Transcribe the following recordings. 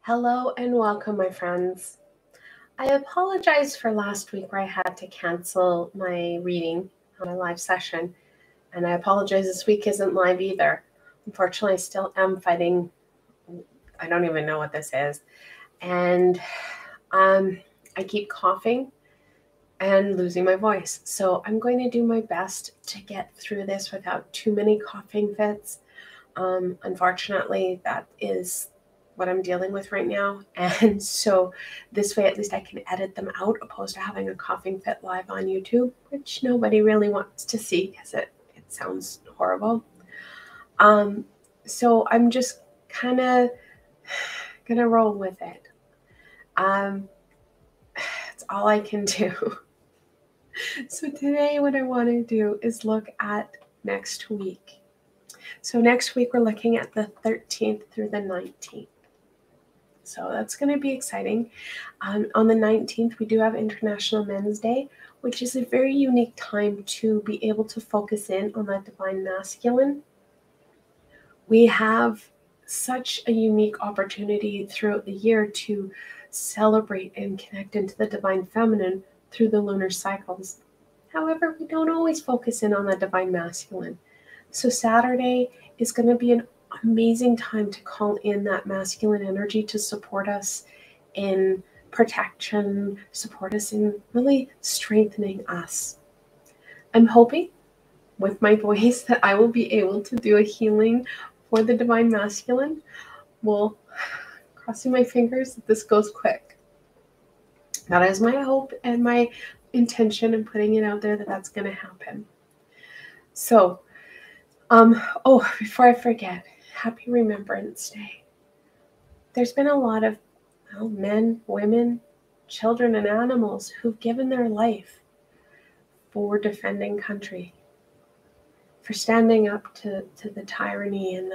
Hello and welcome, my friends. I apologize for last week where I had to cancel my reading on my live session, and I apologize this week isn't live either. Unfortunately, I still am fighting. I don't even know what this is, and I keep coughing and losing my voice. So I'm going to do my best to get through this without too many coughing fits. Unfortunately, that is what I'm dealing with right now. And so this way, at least I can edit them out opposed to having a coughing fit live on YouTube, which nobody really wants to see because it sounds horrible. So I'm just kind of going to roll with it. It's all I can do. So today what I want to do is look at next week. So next week we're looking at the 13th through the 19th. So that's going to be exciting. On the 19th, we do have International Men's Day, which is a very unique time to be able to focus in on that divine masculine. We have such a unique opportunity throughout the year to celebrate and connect into the divine feminine through the lunar cycles. However, we don't always focus in on that divine masculine. So Saturday is going to be an amazing time to call in that masculine energy to support us in protection, support us in really strengthening us. I'm hoping with my voice that I will be able to do a healing for the divine masculine. Well, crossing my fingers that this goes quick. That is my hope and my intention in putting it out there that that's going to happen. So, before I forget, Happy Remembrance Day. There's been a lot of men, women, children, and animals who've given their life for defending country, for standing up to the tyranny and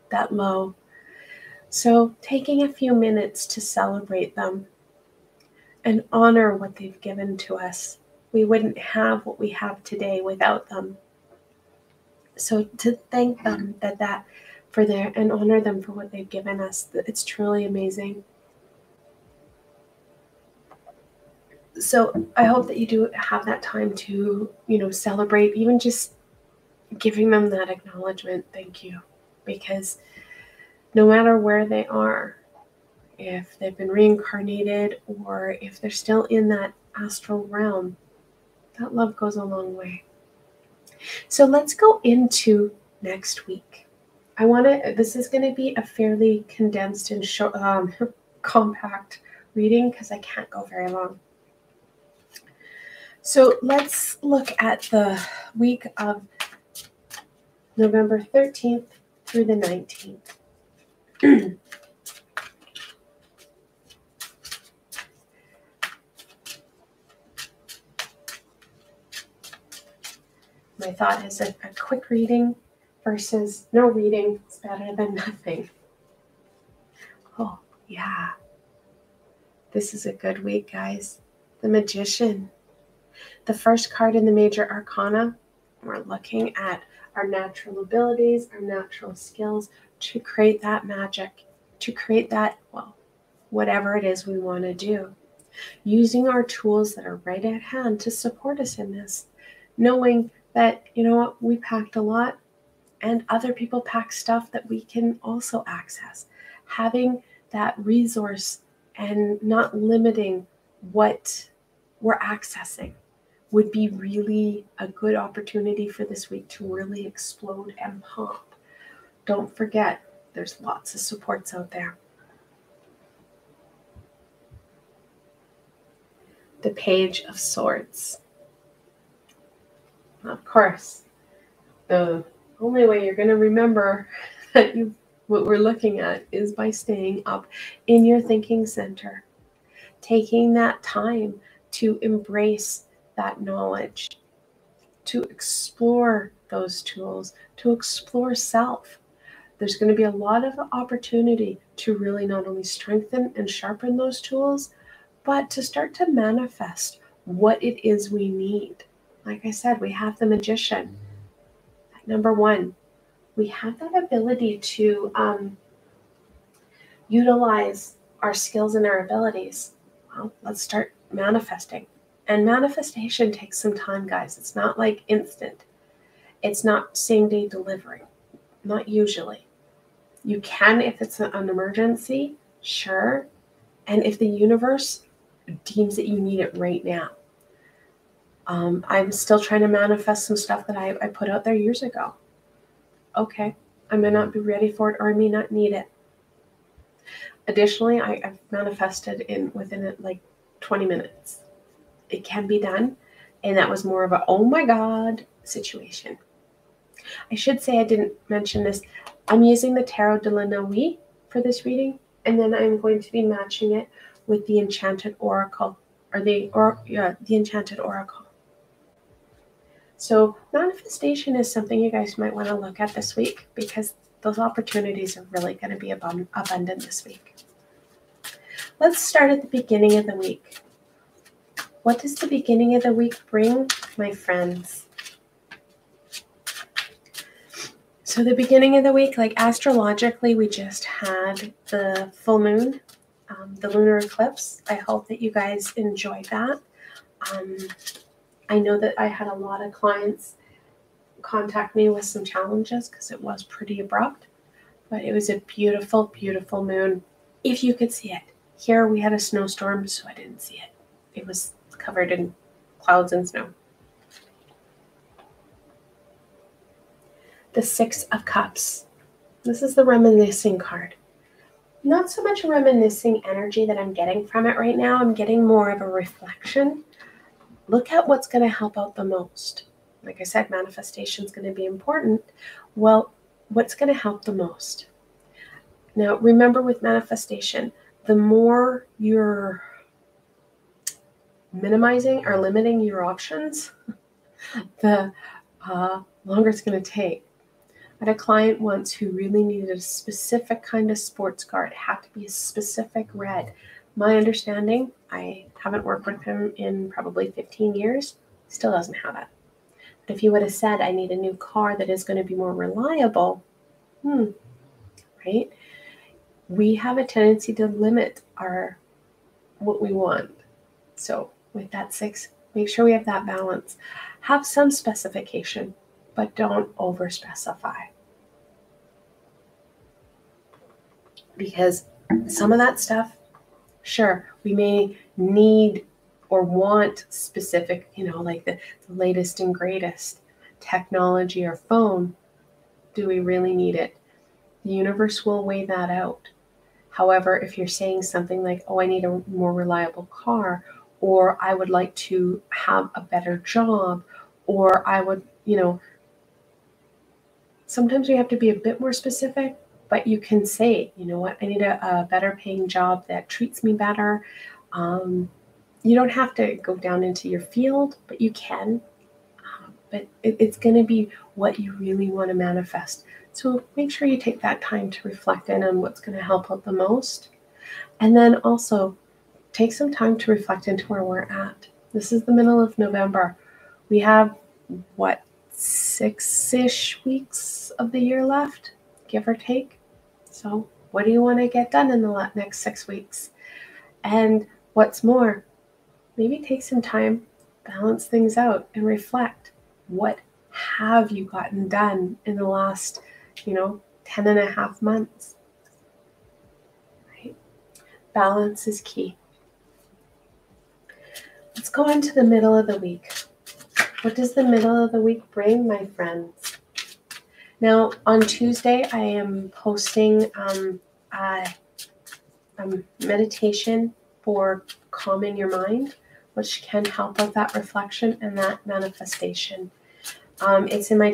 that low. So taking a few minutes to celebrate them and honor what they've given to us. We wouldn't have what we have today without them. So to thank them and honor them for what they've given us, it's truly amazing. So I hope that you do have that time to, celebrate, even just giving them that acknowledgement. Thank you. Because no matter where they are, if they've been reincarnated or if they're still in that astral realm, that love goes a long way. So let's go into next week. This is going to be a fairly condensed and short, compact reading because I can't go very long. So let's look at the week of November 13th through the 19th. My thought is a quick reading versus no reading is better than nothing. Oh, yeah. This is a good week, guys. The Magician. The first card in the major arcana, we're looking at our natural abilities, our natural skills to create that magic, to create that, whatever it is we want to do. Using our tools that are right at hand to support us in this, knowing that, we packed a lot and other people pack stuff that we can also access. Having that resource and not limiting what we're accessing would be really a good opportunity for this week to really explode and pop. Don't forget, there's lots of supports out there. The Page of Swords. Of course, the only way you're going to remember that what we're looking at is by staying up in your thinking center, taking that time to embrace that knowledge, to explore those tools, to explore self. There's going to be a lot of opportunity to really not only strengthen and sharpen those tools, but to start to manifest what it is we need. Like I said, we have the Magician. Number one, we have that ability to utilize our skills and our abilities. Well, let's start manifesting. And manifestation takes some time, guys. It's not like instant. It's not same-day delivery. Not usually. You can if it's an emergency, sure. And if the universe deems that you need it right now. I'm still trying to manifest some stuff that I put out there years ago. Okay, I may not be ready for it, or I may not need it. Additionally, I've manifested within like 20 minutes. It can be done, and that was more of a oh my god situation. I should say I didn't mention this. I'm using the Tarot de la Nuit for this reading, and then I'm going to be matching it with the Enchanted Oracle, or the Enchanted Oracle. So manifestation is something you guys might want to look at this week, because those opportunities are really going to be abundant this week. Let's start at the beginning of the week. What does the beginning of the week bring, my friends? So the beginning of the week, like astrologically, we just had the full moon, the lunar eclipse. I hope that you guys enjoyed that. I know that I had a lot of clients contact me with some challenges because it was pretty abrupt, but it was a beautiful, beautiful moon, if you could see it. Here we had a snowstorm, so I didn't see it. It was covered in clouds and snow. The Six of Cups. This is the reminiscing card. Not so much a reminiscing energy that I'm getting from it right now. I'm getting more of a reflection. Look at what's going to help out the most. Like I said, manifestation is going to be important. Well, what's going to help the most? Now, remember with manifestation, the more you're minimizing or limiting your options, the longer it's going to take. I had a client once who really needed a specific kind of sports car. It had to be a specific red. My understanding, I haven't worked with him in probably 15 years, still doesn't have it. But if he would have said, I need a new car that is going to be more reliable, right? We have a tendency to limit what we want. So with that 6, make sure we have that balance. Have some specification, but don't over-specify. Because some of that stuff, sure, we may need or want specific, like the latest and greatest technology or phone. Do we really need it? The universe will weigh that out. However, if you're saying something like, oh, I need a more reliable car, or I would like to have a better job, or I would, sometimes we have to be a bit more specific, but you can say, you know what, I need a better paying job that treats me better. You don't have to go down into your field, but you can. But it's going to be what you really want to manifest. So make sure you take that time to reflect in on what's going to help out the most. And then also take some time to reflect into where we're at. This is the middle of November. We have, 6-ish weeks of the year left, give or take. So what do you want to get done in the next 6 weeks? And what's more, maybe take some time, balance things out, and reflect. What have you gotten done in the last, 10 and a half months? Right? Balance is key. Let's go into the middle of the week. What does the middle of the week bring, my friends? Now, on Tuesday, I am posting a meditation for calming your mind, which can help with that reflection and that manifestation. It's in my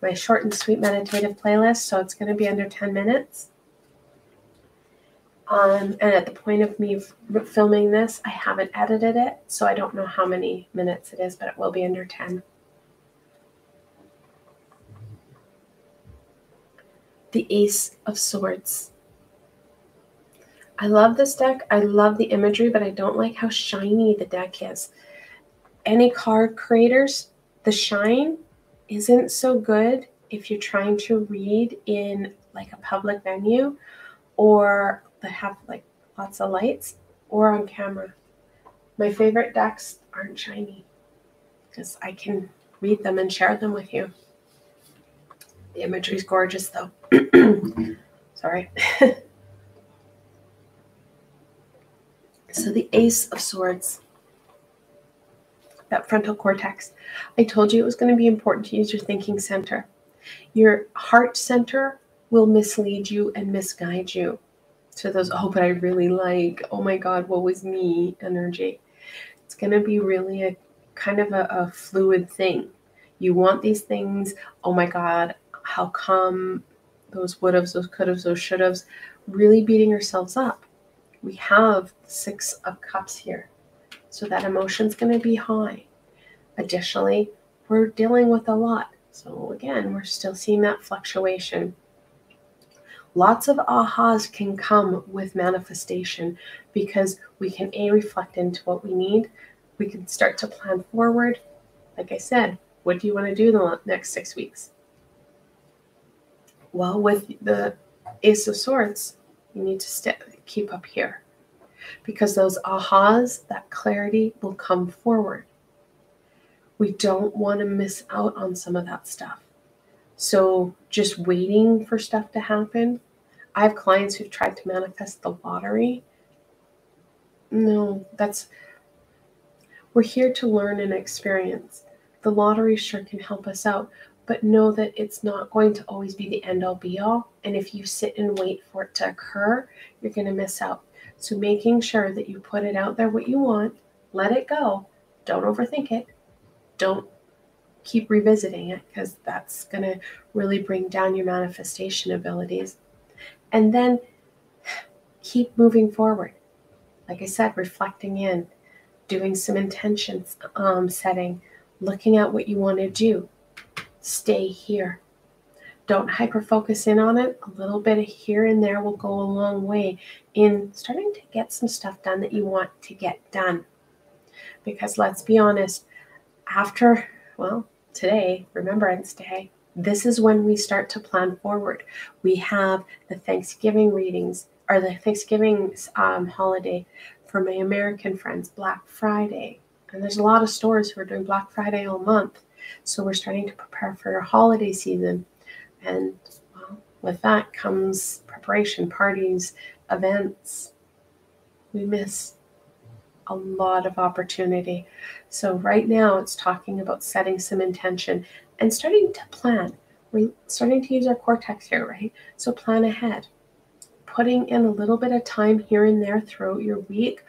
my short and sweet meditative playlist, so it's going to be under 10 minutes. And at the point of me filming this, I haven't edited it, so I don't know how many minutes it is, but it will be under 10. The Ace of Swords. I love this deck. I love the imagery, but I don't like how shiny the deck is. Any card creators, the shine isn't so good if you're trying to read in like a public venue or that have like lots of lights or on camera. My favorite decks aren't shiny because I can read them and share them with you. The imagery is gorgeous though. Sorry. So the Ace of Swords, that frontal cortex. I told you it was going to be important to use your thinking center. Your heart center will mislead you and misguide you to those, oh, but I really like, oh my God, what was me energy. It's going to be really a kind of a fluid thing. You want these things, oh my God, how come, those would haves, those could haves, those should haves, really beating ourselves up. We have 6 of Cups here. So that emotion's going to be high. Additionally, we're dealing with a lot. So again, we're still seeing that fluctuation. Lots of ahas can come with manifestation because we can reflect into what we need. We can start to plan forward. Like I said, what do you want to do the next 6 weeks? Well, with the Ace of Swords, you need to keep up here because those ahas, that clarity will come forward. We don't want to miss out on some of that stuff. So just waiting for stuff to happen. I have clients who've tried to manifest the lottery. No, we're here to learn and experience. The lottery sure can help us out, but know that it's not going to always be the end all be all. And if you sit and wait for it to occur, you're going to miss out. So making sure that you put it out there what you want, let it go. Don't overthink it. Don't keep revisiting it because that's going to really bring down your manifestation abilities. And then keep moving forward. Like I said, reflecting in, doing some intention setting, looking at what you want to do. Stay here. Don't hyper-focus in on it. A little bit of here and there will go a long way in starting to get some stuff done that you want to get done. Because let's be honest, after, well, today, Remembrance Day, this is when we start to plan forward. We have the Thanksgiving readings, or the Thanksgiving holiday for my American friends, Black Friday. And there's a lot of stores who are doing Black Friday all month. So we're starting to prepare for our holiday season. And well, with that comes preparation, parties, events. We miss a lot of opportunity. So right now it's talking about setting some intention and starting to plan. We're starting to use our cortex here, right? So plan ahead. Putting in a little bit of time here and there throughout your week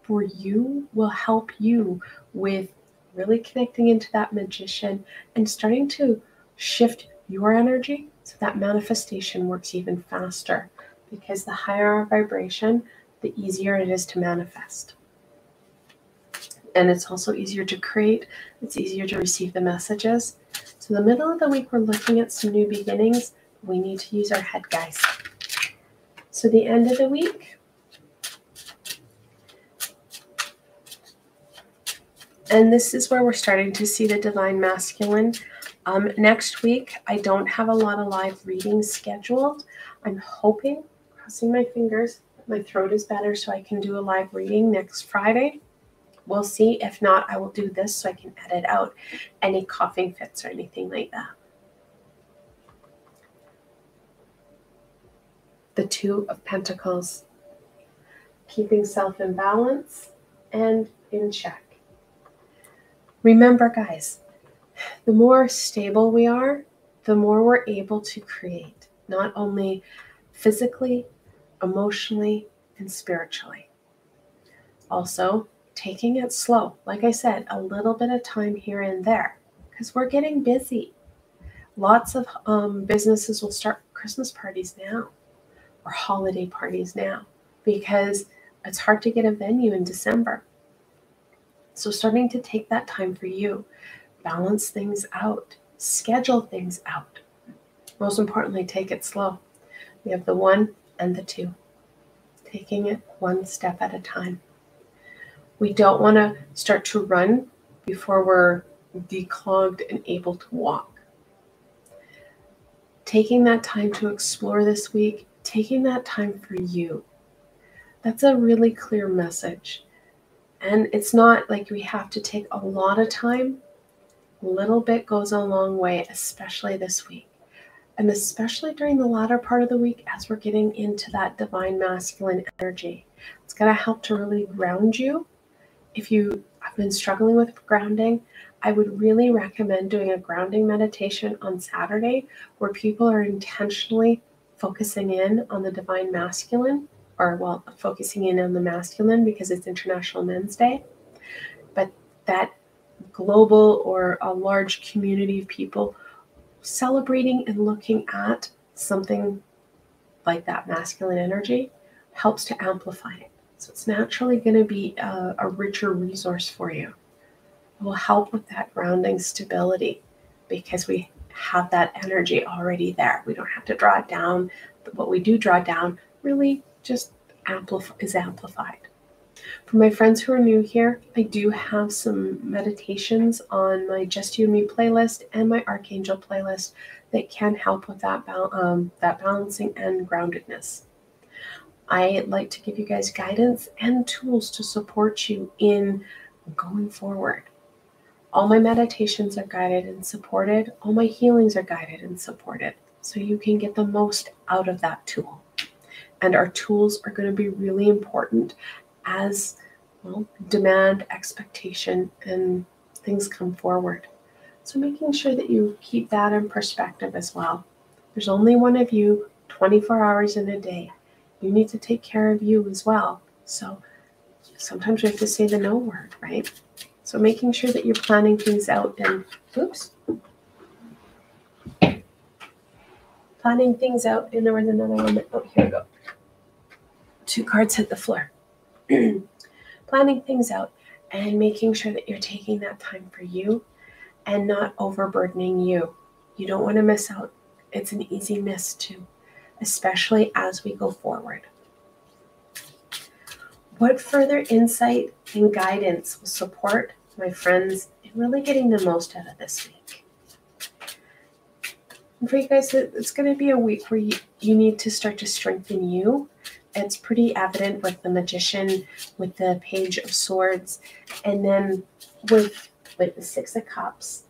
for you will help you with really connecting into that magician and starting to shift your energy so that manifestation works even faster, because the higher our vibration, the easier it is to manifest. And it's also easier to create. It's easier to receive the messages. So the middle of the week, we're looking at some new beginnings. We need to use our head, guys. So the end of the week, and this is where we're starting to see the divine masculine. Next week, I don't have a lot of live readings scheduled. I'm hoping, crossing my fingers, that my throat is better so I can do a live reading next Friday. We'll see. If not, I will do this so I can edit out any coughing fits or anything like that. The Two of Pentacles, keeping self in balance and in check. Remember, guys, the more stable we are, the more we're able to create, not only physically, emotionally, and spiritually. Also, taking it slow. Like I said, a little bit of time here and there, because we're getting busy. Lots of businesses will start Christmas parties now or holiday parties now because it's hard to get a venue in December. So starting to take that time for you, balance things out, schedule things out. Most importantly, take it slow. We have the 1 and the 2, taking it one step at a time. We don't want to start to run before we're declogged and able to walk. taking that time to explore this week, taking that time for you. That's a really clear message. And it's not like we have to take a lot of time. A little bit goes a long way, especially this week. And especially during the latter part of the week as we're getting into that divine masculine energy. It's going to help to really ground you. If you have been struggling with grounding, I would really recommend doing a grounding meditation on Saturday where people are intentionally focusing in on the divine masculine, or well, focusing in on the masculine because it's International Men's Day. But that global or a large community of people celebrating and looking at something like that masculine energy helps to amplify it. So it's naturally going to be a richer resource for you. It will help with that grounding stability because we have that energy already there. We don't have to draw it down. But what we do draw down really just is amplified. For my friends who are new here, I do have some meditations on my Just You and Me playlist and my Archangel playlist that can help with that balancing and groundedness. I like to give you guys guidance and tools to support you in going forward. All my meditations are guided and supported. All my healings are guided and supported. So you can get the most out of that tool. And our tools are going to be really important as demand, expectation, and things come forward. So making sure that you keep that in perspective as well. There's only one of you 24 hours in a day. You need to take care of you as well. So sometimes we have to say the no word, right? So making sure that you're planning things out and, planning things out, and there was another one that, here we go. 2 cards hit the floor. Planning things out and making sure that you're taking that time for you and not overburdening you. You don't want to miss out. It's an easy miss too, especially as we go forward. What further insight and guidance will support my friends in really getting the most out of this week? And for you guys, it's going to be a week where you need to start to strengthen you. It's pretty evident with the Magician, with the Page of Swords, and then with the 6 of Cups.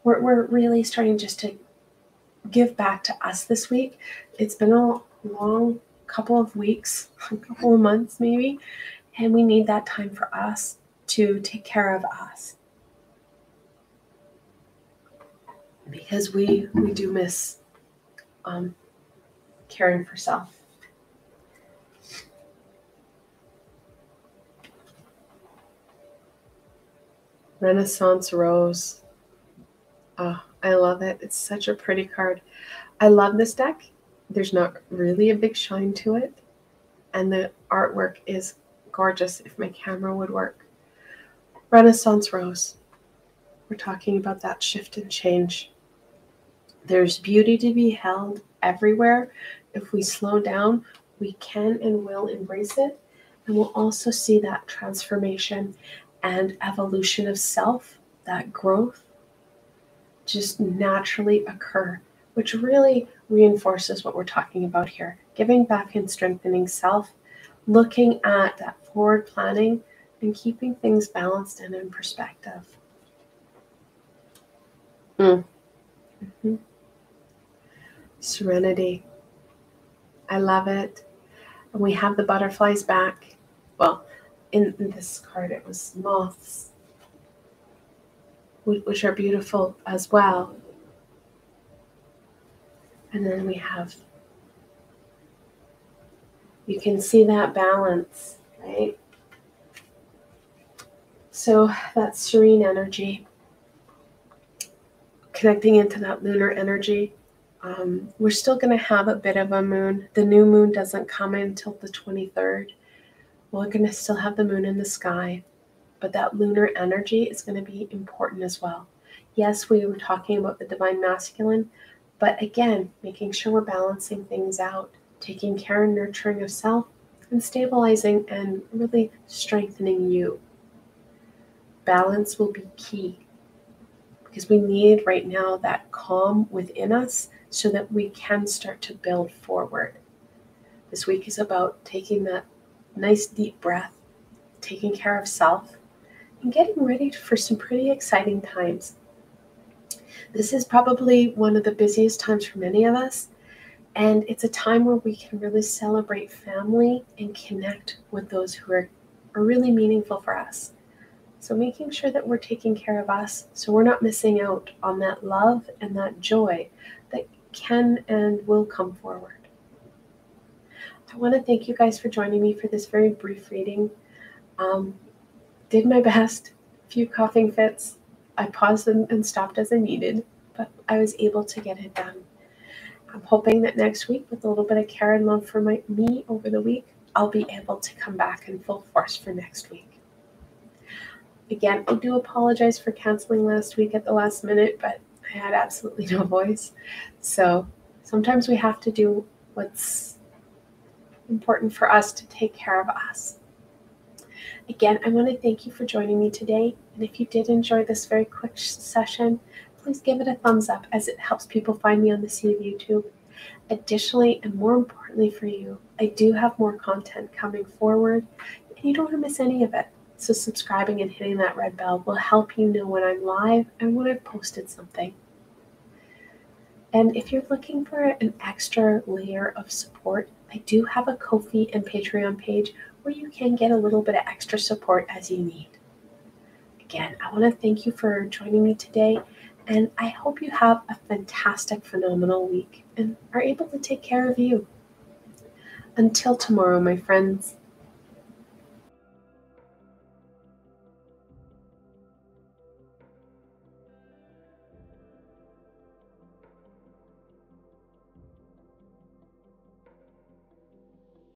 We're really starting just to give back to us this week. It's been a long couple of weeks, a couple of months maybe, and we need that time for us to take care of us. Because we do miss caring for self. Renaissance Rose. Oh, I love it. It's such a pretty card. I love this deck. There's not really a big shine to it. And the artwork is gorgeous if my camera would work. Renaissance Rose. We're talking about that shift and change. There's beauty to be held everywhere. If we slow down, we can and will embrace it. And we'll also see that transformation and evolution of self, that growth, just naturally occur, which really reinforces what we're talking about here. Giving back and strengthening self, looking at that forward planning, and keeping things balanced and in perspective. Serenity. I love it. And we have the butterflies back. Well, in this card, it was moths, which are beautiful as well. And then we have, you can see that balance, right? So that serene energy, connecting into that lunar energy. We're still going to have a bit of a moon. The new moon doesn't come until the 23rd. We're going to still have the moon in the sky, but that lunar energy is going to be important as well. Yes, we were talking about the divine masculine, but again, making sure we're balancing things out, taking care and nurturing of self, and stabilizing and really strengthening you. Balance will be key because we need right now that calm within us so that we can start to build forward. This week is about taking that nice deep breath, taking care of self, and getting ready for some pretty exciting times. This is probably one of the busiest times for many of us, and it's a time where we can really celebrate family and connect with those who are really meaningful for us. So making sure that we're taking care of us so we're not missing out on that love and that joy that can and will come forward. I want to thank you guys for joining me for this very brief reading. Did my best, a few coughing fits. I paused and stopped as I needed, but I was able to get it done. I'm hoping that next week, with a little bit of care and love for me over the week, I'll be able to come back in full force for next week. Again, I do apologize for canceling last week at the last minute, but I had absolutely no voice. So sometimes we have to do what's important for us to take care of us. Again, I want to thank you for joining me today. And if you did enjoy this very quick session, please give it a thumbs up as it helps people find me on the sea of YouTube. Additionally, and more importantly for you, I do have more content coming forward, and you don't want to miss any of it. So subscribing and hitting that red bell will help you know when I'm live and when I've posted something. And if you're looking for an extra layer of support, I do have a Ko-fi and Patreon page where you can get a little bit of extra support as you need. Again, I want to thank you for joining me today, and I hope you have a fantastic, phenomenal week and are able to take care of you. Until tomorrow, my friends.